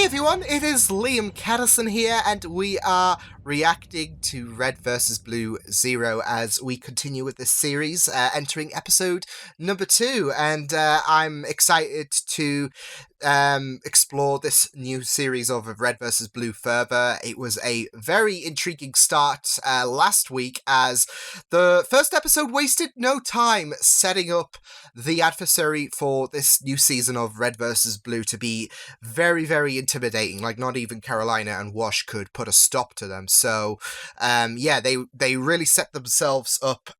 everyone, it is Liam Caddison here, and we are reacting to Red vs. Blue Zero as we continue with this series, entering episode number 2, and I'm excited to explore this new series of Red vs. Blue further. It was a very intriguing start last week, as the first episode wasted no time setting up the adversary for this new season of Red vs. Blue to be very, very intimidating. Like, not even Carolina and Wash could put a stop to them. So, yeah, they really set themselves up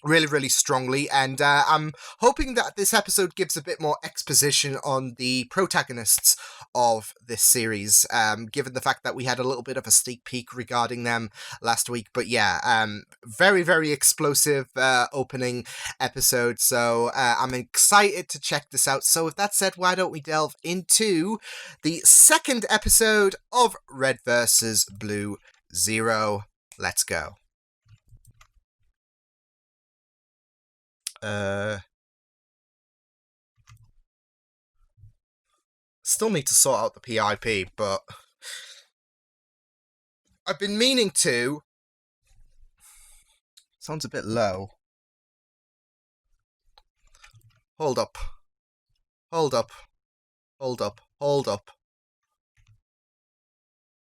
really, really strongly, and I'm hoping that this episode gives a bit more exposition on the protagonists of this series, given the fact that we had a little bit of a sneak peek regarding them last week. But yeah, very, very explosive opening episode, so I'm excited to check this out. So with that said, why don't we delve into the second episode of Red vs. Blue Zero. Let's go. Still need to sort out the PIP, but I've been meaning to. Sounds a bit low. Hold up. Hold up. Hold up. Hold up.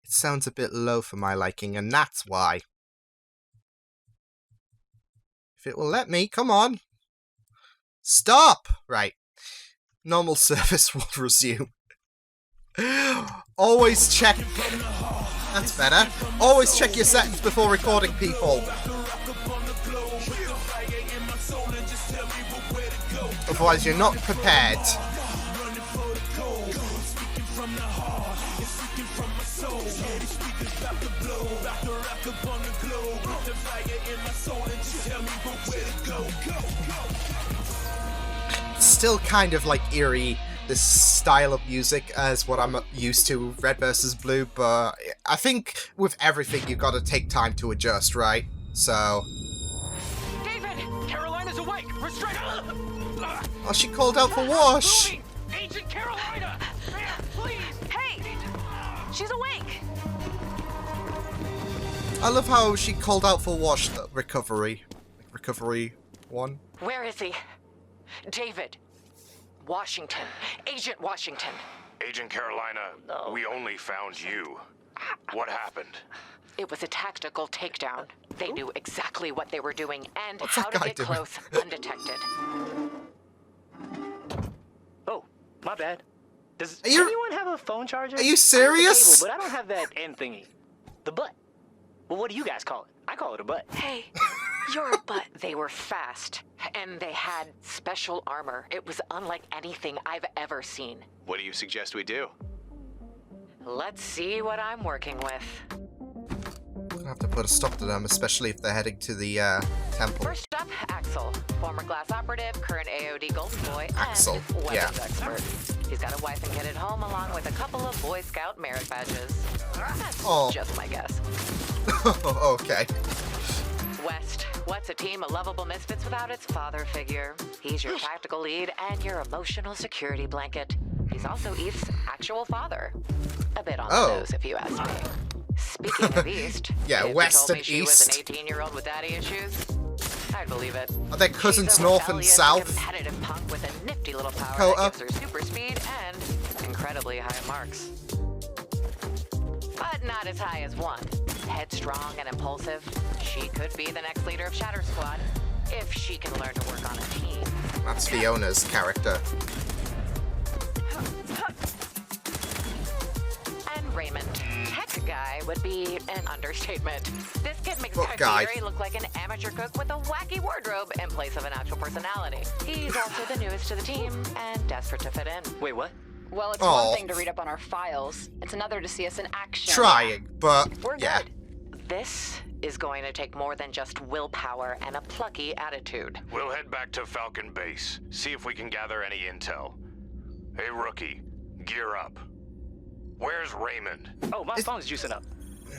It sounds a bit low for my liking, and that's why. If it will let me, come on. Stop! Right. Normal service will resume. Always check... That's better. Always check your settings before recording, people. Otherwise you're not prepared. Still kind of like eerie, this style of music, as what I'm used to Red vs. Blue, but I think with everything you gotta take time to adjust, right? So... David! Carolina's awake! Restrain her! Oh, she called out for Wash! Agent Carolina! Man, please! Hey! She's awake! I love how she called out for Wash, the recovery. Recovery 1. Where is he? David. Washington. Agent Washington. Agent Carolina, No. we only found you. What happened? It was a tactical takedown. They knew exactly what they were doing and What's how that to guy get doing? close undetected. Oh, my bad. Does Are you- anyone have a phone charger? Are you I have the serious? cable, but I don't have that end thingy. The butt. Well, what do you guys call it? I call it a butt. Hey, you're a butt. They were fast, and they had special armor. It was unlike anything I've ever seen. What do you suggest we do? Let's see what I'm working with. Gonna have to put a stop to them, especially if they're heading to the temple. First up, Axel, former glass operative, current AOD Golden Boy, Axel, and weapons yeah. expert. He's got a wife and kid at home, along with a couple of Boy Scout merit badges. That's Oh. just my guess. Okay. West, what's a team of lovable misfits without its father figure? He's your tactical lead and your emotional security blanket. He's also East's actual father. A bit on Oh. the nose, if you ask me. Speaking of East, Yeah, if you West told me and she was East. an 18-year-old with daddy issues, I'd believe it. Are they cousins She's a north and rebellious, south? competitive punk with a nifty little power Dakota. that gives her super speed and incredibly high marks. But not as high as one. Headstrong and impulsive, she could be the next leader of Shatter Squad if she can learn to work on a team. That's Fiona's character. And Raymond, tech guy would be an understatement. This kid makes What guy? Theory look like an amateur cook with a wacky wardrobe in place of an actual personality. He's also the newest to the team and desperate to fit in. Wait, what? Well, it's Oh. one thing to read up on our files. It's another to see us in action. Trying, but We're yeah. good. This is going to take more than just willpower and a plucky attitude. We'll head back to Falcon Base, see if we can gather any intel. Hey, rookie, gear up. Where's Raymond? Oh, my phone's juicing up.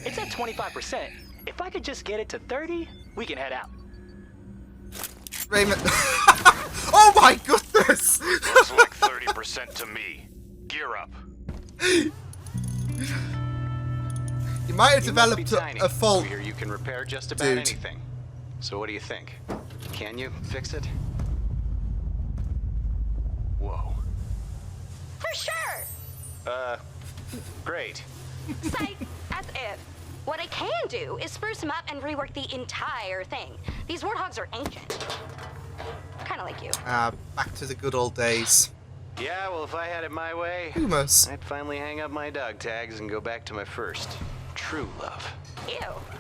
It's at 25%. If I could just get it to 30, we can head out. Raymond. Oh my goodness! Looks like 30% to me. Gear up. You might have You must be developed tiny. a fault. Over here you can repair just about Dude. anything. So what do you think? Can you fix it? Whoa. For sure! Great. Psych, as if. What I can do is spruce him up and rework the entire thing. These warthogs are ancient. Kind of like you. Back to the good old days. Yeah, well, if I had it my way, Humus. I'd finally hang up my dog tags and go back to my first true love. Ew,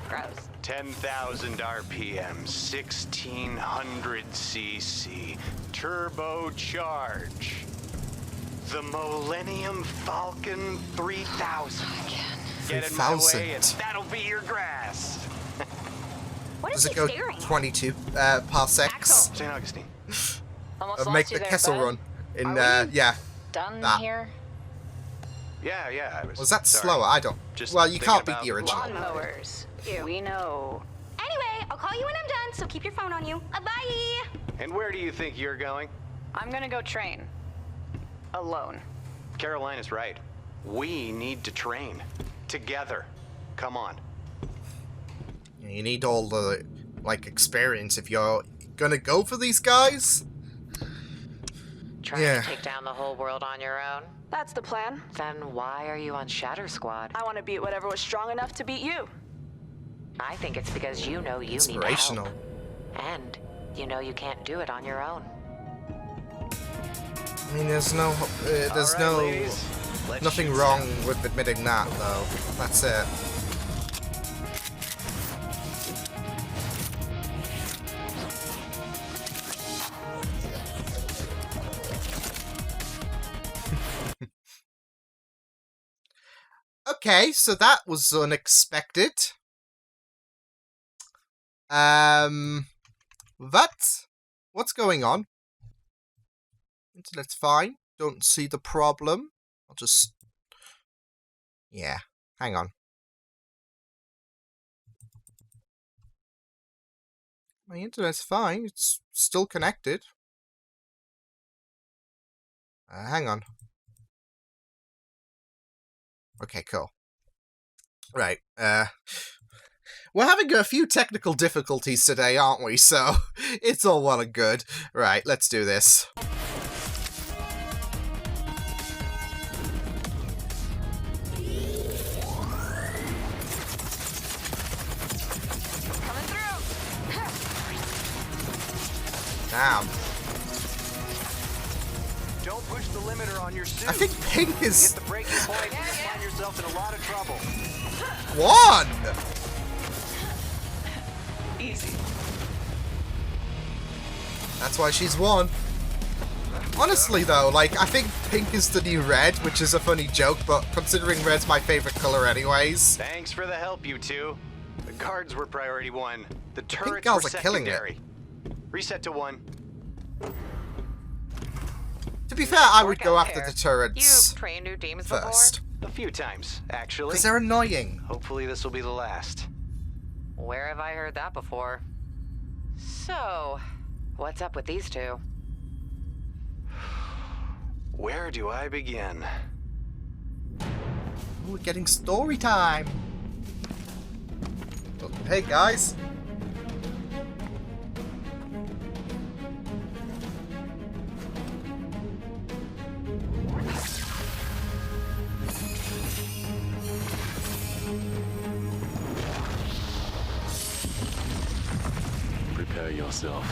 gross. 10,000 RPM, 1600 cc, turbocharge. The Millennium Falcon 3000. Get in my way and 3000. that'll be your grass. What is Does he it go staring at? 22 parsecs? Axel. St. Augustine. Almost Make lost you the there, Kessel bud. run. In, Are we yeah. Done that. here? Yeah, I was. Was that sorry. slower? I don't. Just Well, you thinking can't beat about the original. Lawnmowers. We know. Anyway, I'll call you when I'm done, so keep your phone on you. Bye! And where do you think you're going? I'm gonna go train. Alone. Carolina's right. We need to train. Together. Come on. You need all the, like, experience if you're gonna go for these guys. Trying Yeah. to take down the whole world on your own? That's the plan. Then why are you on Shatter Squad? I want to beat whatever was strong enough to beat you. I think it's because you know you need Inspirational. help. And you know you can't do it on your own. I mean, there's no, there's All right, no, ladies, let's nothing shoot wrong some. with admitting that, though. That's it. Okay, so that was unexpected. What's going on? Internet's fine. Don't see the problem. I'll just... Yeah, hang on. My internet's fine. It's still connected. Hang on. Okay, cool. Right, we're having a few technical difficulties today, aren't we? So, it's all well and good. Right, let's do this. Coming through. Damn. Don't push the limiter on your suit. I think pink Hit is... the breaking point and you'll find yourself in a lot of trouble. One! Easy. That's why she's won. Honestly, though, like, I think pink is the new red, which is a funny joke, but considering red's my favorite color anyways. Thanks for the help, you two. The guards were priority 1. The turrets girls were are killing it. secondary. Reset to 1. To be fair, I would Work go out after there. the turrets You've trained new teams first. A few times, actually. Because they're annoying. Hopefully this will be the last. before? Where have I heard that before? So, what's up with these two? Where do I begin? Ooh, we're getting story time. Oh, hey, guys. Prepare yourself.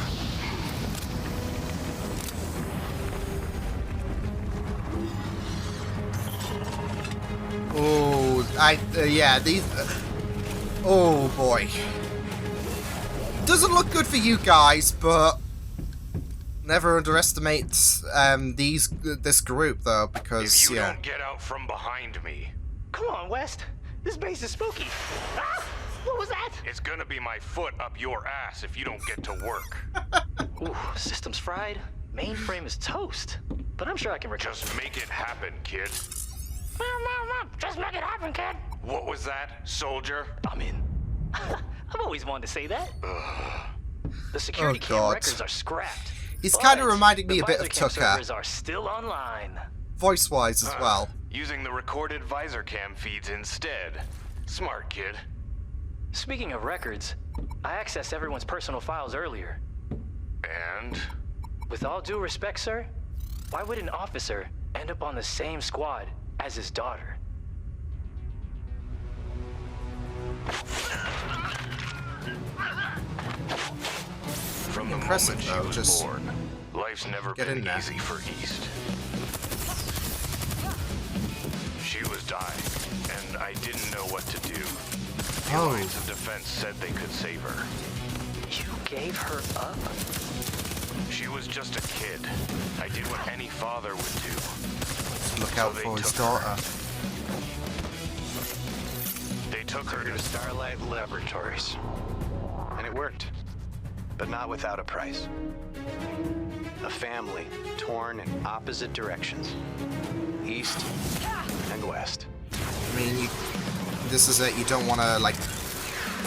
Oh, yeah, these... oh, boy. Doesn't look good for you guys, but... Never underestimate, this group, though, because, If you yeah. don't get out from behind me, Come on, West. This base is spooky. Ah! What was that? it's gonna be my foot up your ass if you don't get to work. Ooh, system's fried. Mainframe is toast. But I'm sure I can recover. Just make it happen, kid. Just make it happen, kid. What was that, soldier? I'm in. I've always wanted to say that. The security Oh, cam God. records are He's but kinda reminding me the a bit of visor cam Tucker. servers are still online. Voice-wise as well. using the recorded visor cam feeds instead. Smart, kid. Speaking of records, I accessed everyone's personal files earlier. And? With all due respect, sir, why would an officer end up on the same squad as his daughter? From the Impressive, moment though, she was just born, life's never get been in there. easy for East. She was dying, and I didn't know what to do. The Alliance of Defense said they could save her. You gave her up? She was just a kid. I did what any father would do. Look out So they for his took daughter. They took her To Starlight Laboratories. And it worked. But not without a price. A family torn in opposite directions. East and west. I mean, this is it. You don't want to, like,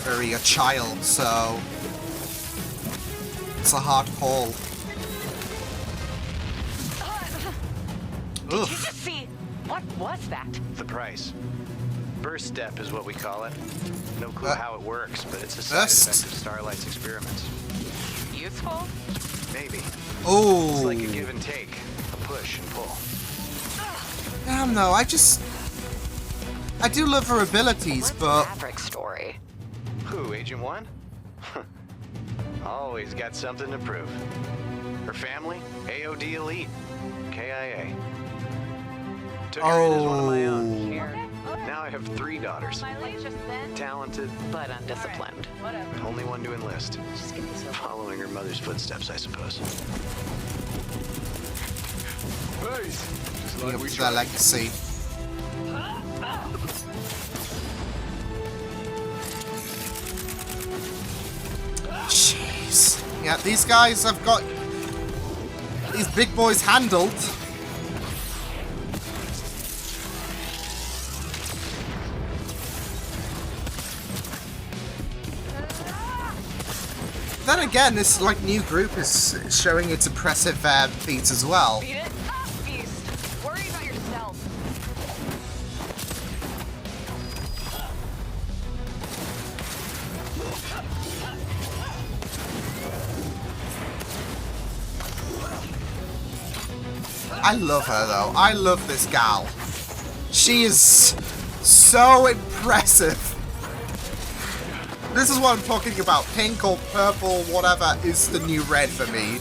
bury a child, so it's a hard call. Did you just see? What was that? The price. First step is what we call it. No clue how it works, but it's a side First. effect of Starlight's experiments. Useful? Maybe. Oh, It's like a give and take. A push and pull. damn! No, I do love her abilities, What's but Maverick's story? Who, Agent 1? Always got something to prove. Her family, AOD Elite, KIA. Took her in as one of my own. Now I have 3 daughters. Talented, But undisciplined. only one to enlist. Following her mother's footsteps, I suppose. living up to their legacy. Jeez. Yeah, these guys have got these big boys handled. Then again, this like new group is showing its impressive feats as well. Beat it? Beast. Worry about yourself. I love her though. I love this gal. She is so impressive. This is what I'm talking about. Pink or purple, whatever, is the new red for me.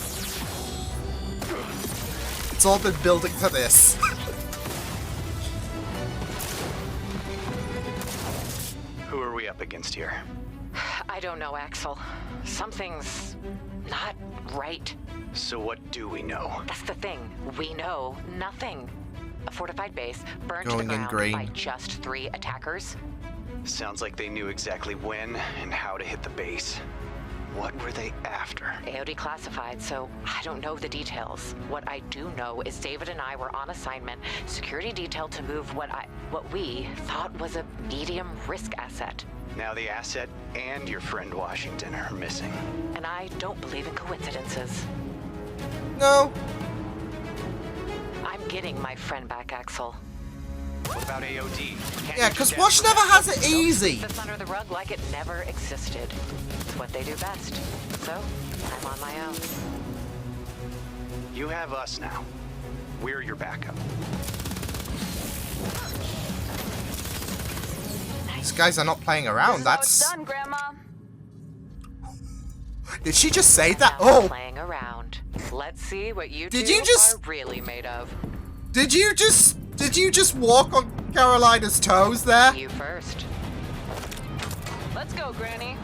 It's all been building to this. Who are we up against here? I don't know, Axel. Something's not right. So what do we know? That's the thing. We know nothing. A fortified base burned Going to in the ground green. by just 3 attackers. Sounds like they knew exactly when and how to hit the base. What were they after? AOD classified, so I don't know the details. What I do know is David and I were on assignment, security detail to move what we thought was a medium risk asset. Now the asset and your friend Washington are missing. And I don't believe in coincidences. No. I'm getting my friend back, Axel. What about AOD? Can't Yeah, you because just Wash ask never for has it backup? easy. This under the rug like it never existed. It's what they do best. So, I'm on my own. You have us now. We're your backup. These guys are not playing around. This is how it's That's. done, Grandma. Did she just say that? Now Oh, playing around. Let's see what you Did two you just- are really made of. did you just walk on Carolina's toes there? You first. Let's go, Granny.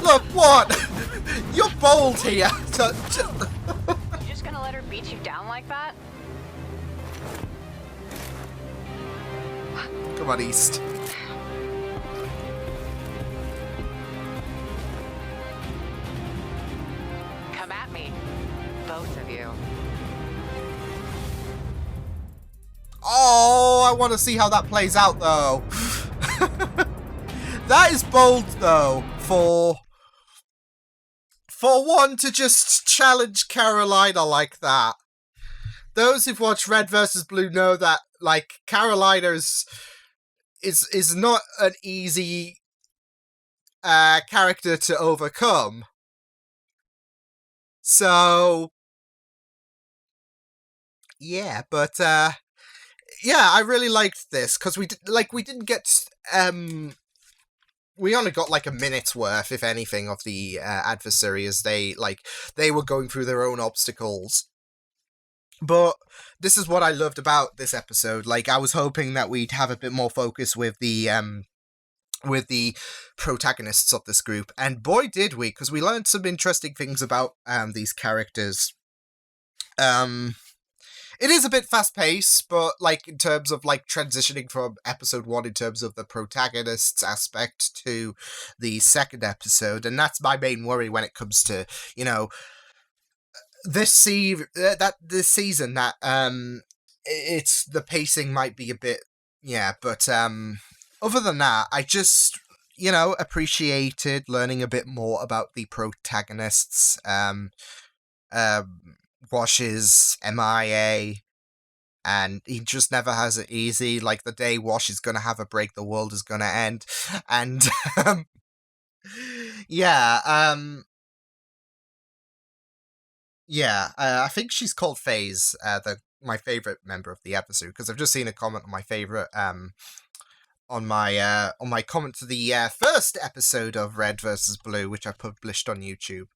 Look, what? You're bold here. You just gonna let her beat you down like that? Come on, East. Come at me. Both of you. Oh, I want to see how that plays out, though. That is bold, though, for one to just challenge Carolina like that. those who've watched Red versus Blue know that, like, Carolina is not an easy character to overcome. So, yeah, but yeah, I really liked this because we didn't get we only got like a minute's worth, if anything, of the adversary as they were going through their own obstacles. But this is what I loved about this episode. Like, I was hoping that we'd have a bit more focus with the protagonists of this group, and boy did we, because we learned some interesting things about these characters. It is a bit fast-paced, but, like, in terms of, like, transitioning from episode 1 in terms of the protagonist's aspect to the second episode, and that's my main worry when it comes to, you know, this season, that, it's, the pacing might be a bit, yeah, but, other than that, I just, you know, appreciated learning a bit more about the protagonists, Wash is MIA, and he just never has it easy. Like, the day Wash is gonna have a break, the world is gonna end. And, yeah, I think she's called FaZe, my favorite member of the episode, because I've just seen a comment on my favorite, on my comment to the first episode of Red versus Blue, which I published on YouTube.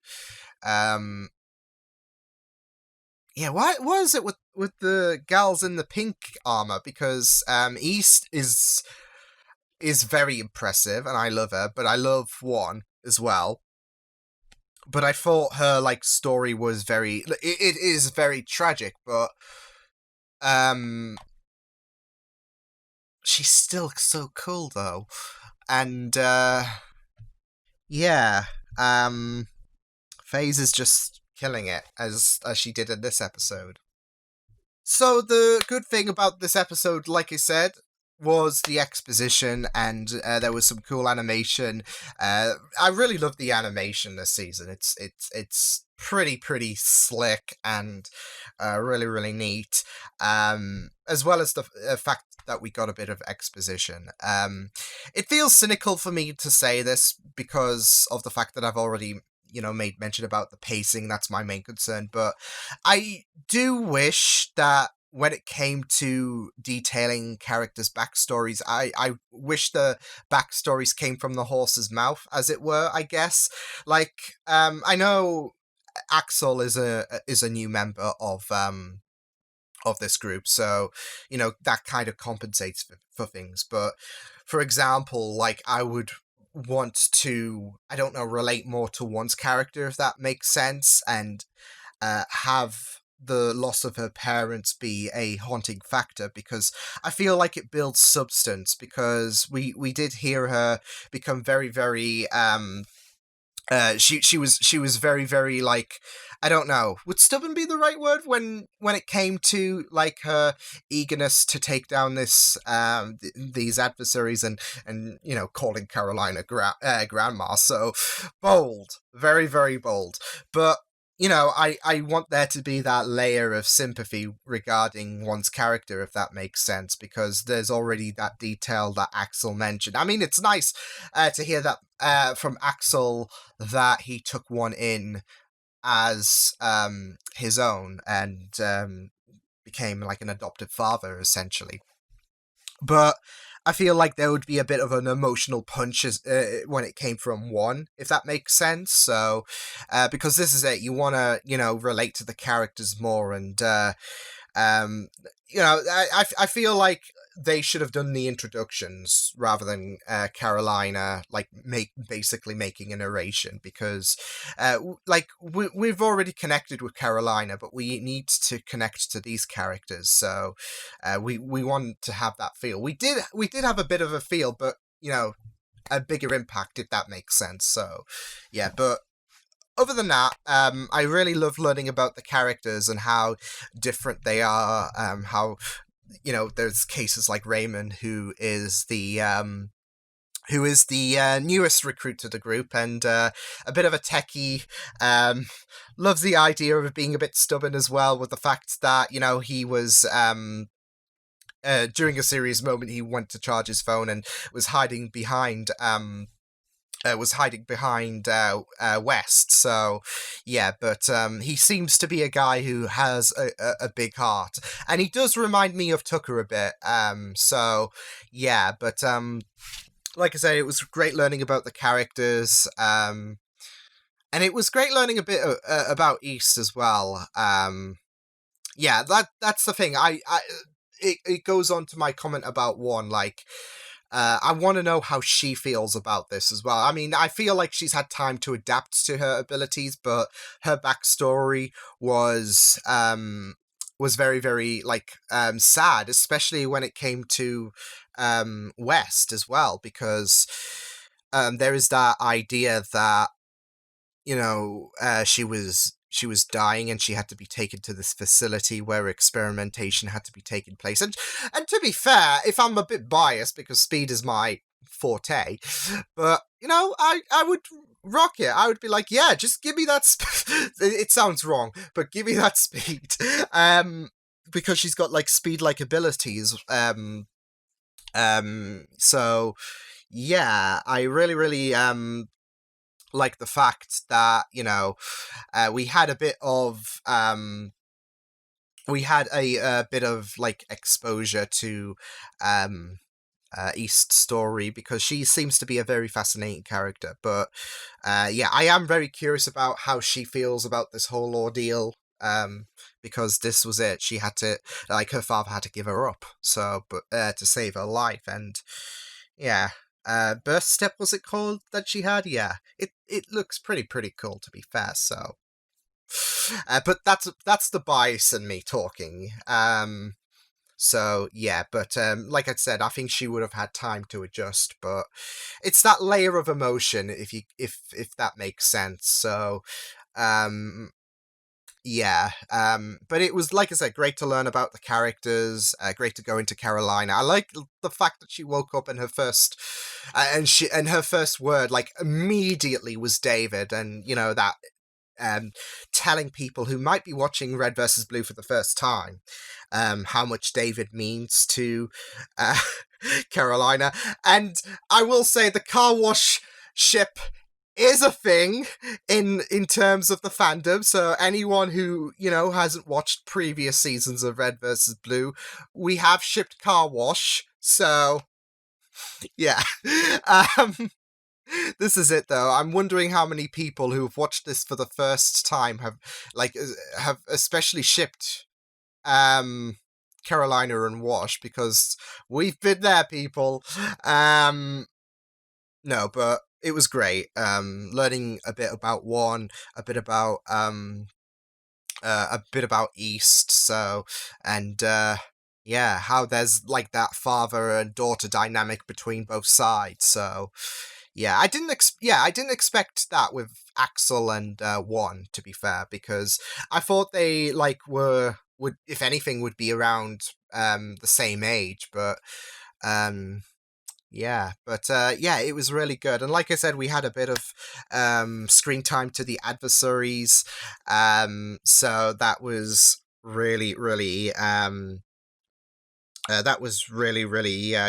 Yeah, what is it with the gals in the pink armor? Because East is very impressive, and I love her, but I love One as well. But I thought her, like, story was very... It is very tragic, but she's still so cool, though. And yeah, FaZe is just killing it, as she did in this episode. So the good thing about this episode, like I said, was the exposition, and there was some cool animation. I really love the animation this season. It's pretty slick and really neat. As well as the fact that we got a bit of exposition. It feels cynical for me to say this because of the fact that I've already, you know, made mention about the pacing. That's my main concern, but I do wish that when it came to detailing characters' backstories, I wish the backstories came from the horse's mouth, as it were, I guess. Like, I know Axel is a new member of this group, so, you know, that kind of compensates for things. But, for example, like, I would want to, I don't know, relate more to One's character, if that makes sense, and have the loss of her parents be a haunting factor, because I feel like it builds substance, because we did hear her become very she was very like, I don't know, would stubborn be the right word when it came to, like, her eagerness to take down this these adversaries, and you know, calling Carolina grandma. So bold, very bold. But, you know, I want there to be that layer of sympathy regarding One's character, if that makes sense, because there's already that detail that Axel mentioned. I mean, it's nice to hear that from Axel, that he took One in as his own, and became like an adoptive father, essentially. But I feel like there would be a bit of an emotional punch when it came from One, if that makes sense. So, because this is it, you want to, you know, relate to the characters more, and you know, I feel like they should have done the introductions rather than Carolina, like, basically making a narration, because like, we've already connected with Carolina, but we need to connect to these characters. So we want to have that feel. We did have a bit of a feel, but, you know, a bigger impact, if that makes sense. So yeah, but other than that, I really love learning about the characters and how different they are. How, you know, there's cases like Raymond, who is the who is the newest recruit to the group and a bit of a techie. Loves the idea of being a bit stubborn as well, with the fact that, he was during a serious moment he went to charge his phone and was hiding behind West. So yeah, but he seems to be a guy who has a big heart, and he does remind me of Tucker a bit. So yeah, but like I said, it was great learning about the characters. And it was great learning a bit about East as well. Yeah, that's the thing. It goes on to my comment about one, like, I want to know how she feels about this as well. I mean, I feel like she's had time to adapt to her abilities, but her backstory was very, very, like, sad, especially when it came to West as well, because there is that idea that, she was dying and she had to be taken to this facility where experimentation had to be taking place. And to be fair, if I'm a bit biased because speed is my forte, but I would rock it. I would be like, yeah, just give me that. It sounds wrong, but give me that speed. Because she's got like speed-like abilities. So yeah, I really, really like the fact that we had a bit of bit of like exposure to East's story, because she seems to be a very fascinating character. But yeah, I am very curious about how she feels about this whole ordeal, because this was it. She had to, like, her father had to give her up, so but to save her life. And yeah, birth step was it called that she had? Yeah, it looks pretty cool, to be fair. So but that's the bias in me talking. So yeah, but like I said, I think she would have had time to adjust, but it's that layer of emotion, if that makes sense. So yeah, but it was, like I said, great to learn about the characters. Great to go into Carolina. I like the fact that she woke up and her first word, like, immediately was David, and that telling people who might be watching Red versus Blue for the first time how much David means to Carolina. And I will say the car wash ship is a thing in terms of the fandom. So anyone who hasn't watched previous seasons of Red versus Blue, we have shipped car wash. So yeah. This is it, though. I'm wondering how many people who have watched this for the first time have especially shipped Carolina and Wash, because we've been there, people. No, but it was great. Learning a bit about one, a bit about East. So, and yeah, how there's like that father and daughter dynamic between both sides. So yeah, I didn't expect that with Axel and One, to be fair, because I thought they would, if anything, would be around the same age. But yeah, but yeah, it was really good. And like I said, we had a bit of screen time to the adversaries, so that was really, really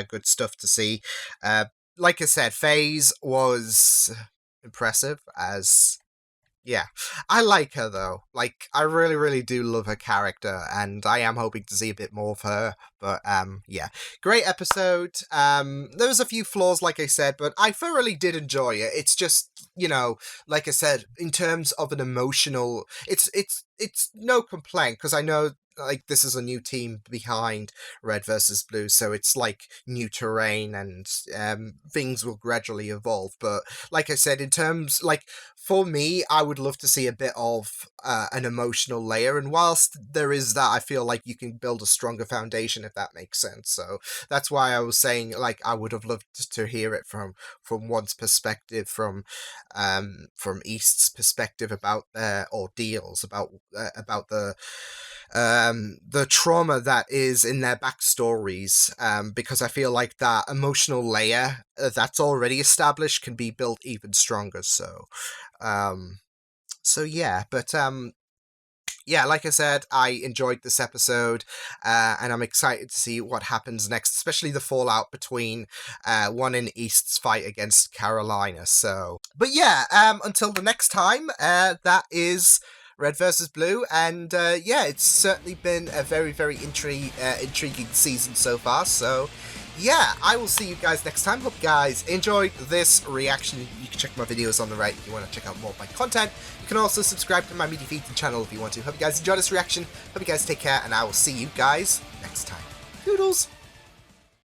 good stuff to see. Like I said, FaZe was impressive as. Yeah, I like her though. Like, I really, really do love her character, and I am hoping to see a bit more of her. But yeah, great episode. There was a few flaws, like I said, but I thoroughly did enjoy it. It's just, like I said, in terms of an emotional, it's no complaint, because I know, like, this is a new team behind Red versus Blue, so it's like new terrain, and things will gradually evolve. But like I said, in terms, like, for me, I would love to see a bit of an emotional layer, and whilst there is that, I feel like you can build a stronger foundation, if that makes sense. So that's why I was saying, like, I would have loved to hear it from one's perspective, from East's perspective about their ordeals, about the the trauma that is in their backstories, because I feel like that emotional layer that's already established can be built even stronger. So yeah, but yeah, like I said, I enjoyed this episode, and I'm excited to see what happens next, especially the fallout between One and East's fight against Carolina. So, but yeah, until the next time, that is Red versus Blue, and yeah, it's certainly been a very, very intriguing season so far. So, yeah, I will see you guys next time. Hope you guys enjoyed this reaction. You can check my videos on the right if you want to check out more of my content. You can also subscribe to my media feed and channel if you want to. Hope you guys enjoyed this reaction. Hope you guys take care, and I will see you guys next time. Doodles!